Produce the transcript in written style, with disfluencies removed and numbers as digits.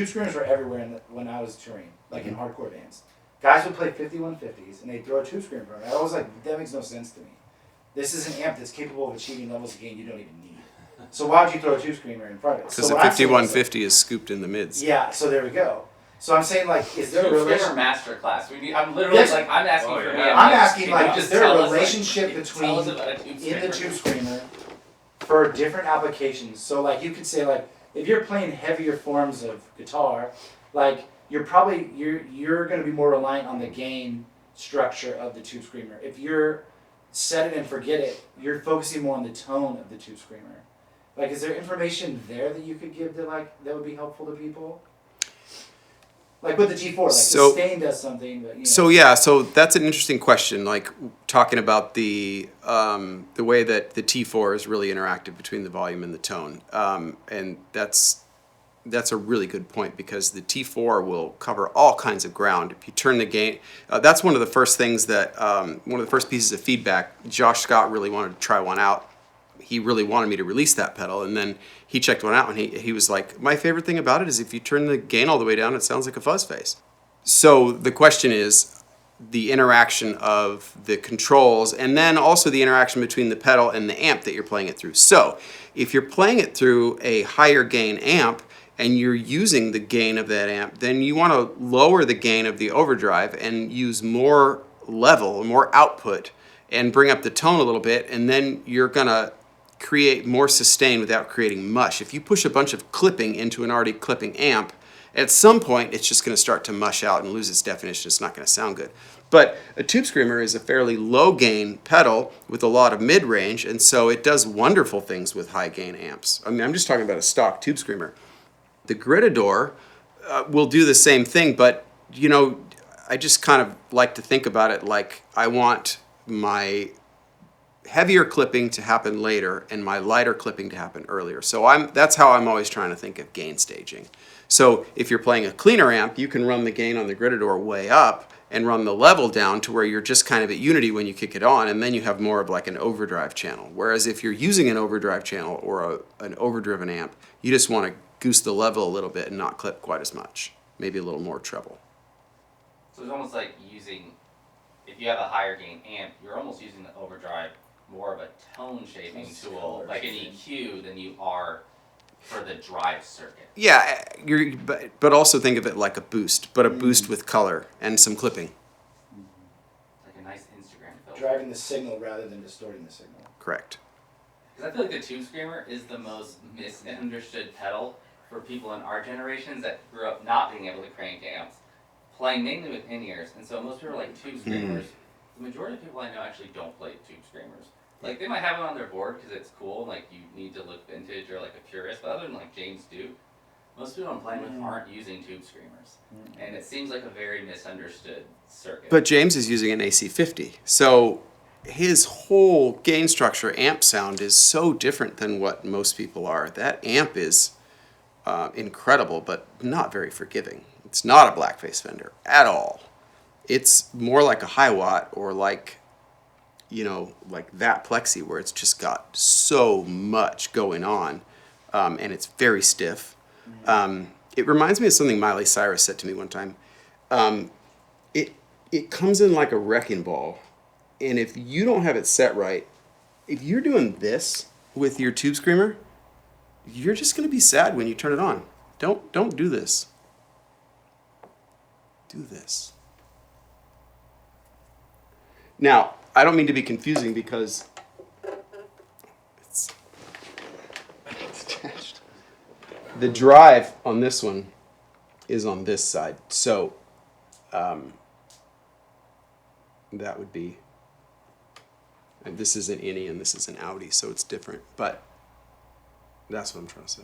tube screamers were everywhere when I was touring, like in hardcore bands. Guys would play 5150s and they'd throw a tube screamer. I was like, that makes no sense to me. This is an amp that's capable of achieving levels of gain you don't even need. So why would you throw a tube screamer in front of it? Because the 5150 is scooped in the mids. Yeah, so there we go. So I'm saying, like, is there a relationship? Master class. I'm literally I'm asking for me. I'm asking, like, is there a relationship between in the tube screamer for different applications? So, like, you could say, like, if you're playing heavier forms of guitar, like, you're going to be more reliant on the gain structure of the tube screamer. If you're set it and forget it, you're focusing more on the tone of the tube screamer. Like, is there information there that you could give that would be helpful to people? Like with the G4, like sustain does something, but So that's an interesting question. Like talking about the way that the T4 is really interactive between the volume and the tone, and that's a really good point because the T4 will cover all kinds of ground. If you turn the gain, that's one of the first things that one of the first pieces of feedback. Josh Scott really wanted to try one out. He really wanted me to release that pedal, and then he checked one out, and he was like, my favorite thing about it is if you turn the gain all the way down, it sounds like a fuzz face. So the question is the interaction of the controls, and then also the interaction between the pedal and the amp that you're playing it through. So if you're playing it through a higher gain amp, and you're using the gain of that amp, then you want to lower the gain of the overdrive and use more level, more output, and bring up the tone a little bit, and then you're going to create more sustain without creating mush. If you push a bunch of clipping into an already clipping amp, at some point it's just going to start to mush out and lose its definition. It's not going to sound good. But a tube screamer is a fairly low gain pedal with a lot of mid-range, and so it does wonderful things with high gain amps. I mean, I'm just talking about a stock tube screamer. The Gritador will do the same thing, but I just kind of like to think about it like I want my heavier clipping to happen later and my lighter clipping to happen earlier. So that's how I'm always trying to think of gain staging. So if you're playing a cleaner amp, you can run the gain on the Gritador way up and run the level down to where you're just kind of at unity when you kick it on, and then you have more of like an overdrive channel. Whereas if you're using an overdrive channel or an overdriven amp, you just want to goose the level a little bit and not clip quite as much. Maybe a little more treble. So it's almost like if you have a higher gain amp, you're almost using the overdrive more of a tone shaping tool, like an EQ, than you are for the drive circuit. Yeah, but also think of it like a boost, but a boost with color and some clipping. Like a nice Instagram filter. Driving the signal rather than distorting the signal. Correct. Because I feel like the tube screamer is the most misunderstood pedal for people in our generations that grew up not being able to crank amps, playing mainly with in-ears, and so most people are like tube screamers. The majority of people I know actually don't play tube screamers. Like, they might have it on their board because it's cool, like you need to look vintage or like a purist, but other than like James Duke, most people I'm playing with aren't using tube screamers. And it seems like a very misunderstood circuit. But James is using an AC50, so his whole gain structure amp sound is so different than what most people are. That amp is incredible, but not very forgiving. It's not a blackface Fender at all. It's more like a high watt or like that plexi where it's just got so much going on, and it's very stiff. It reminds me of something Miley Cyrus said to me one time. It comes in like a wrecking ball, and if you don't have it set right, if you're doing this with your tube screamer, you're just going to be sad when you turn it on. Don't do this. Do this. Now, I don't mean to be confusing because it's attached. The drive on this one is on this side, so that would be, and this is an innie and this is an outie, so it's different, but that's what I'm trying to say.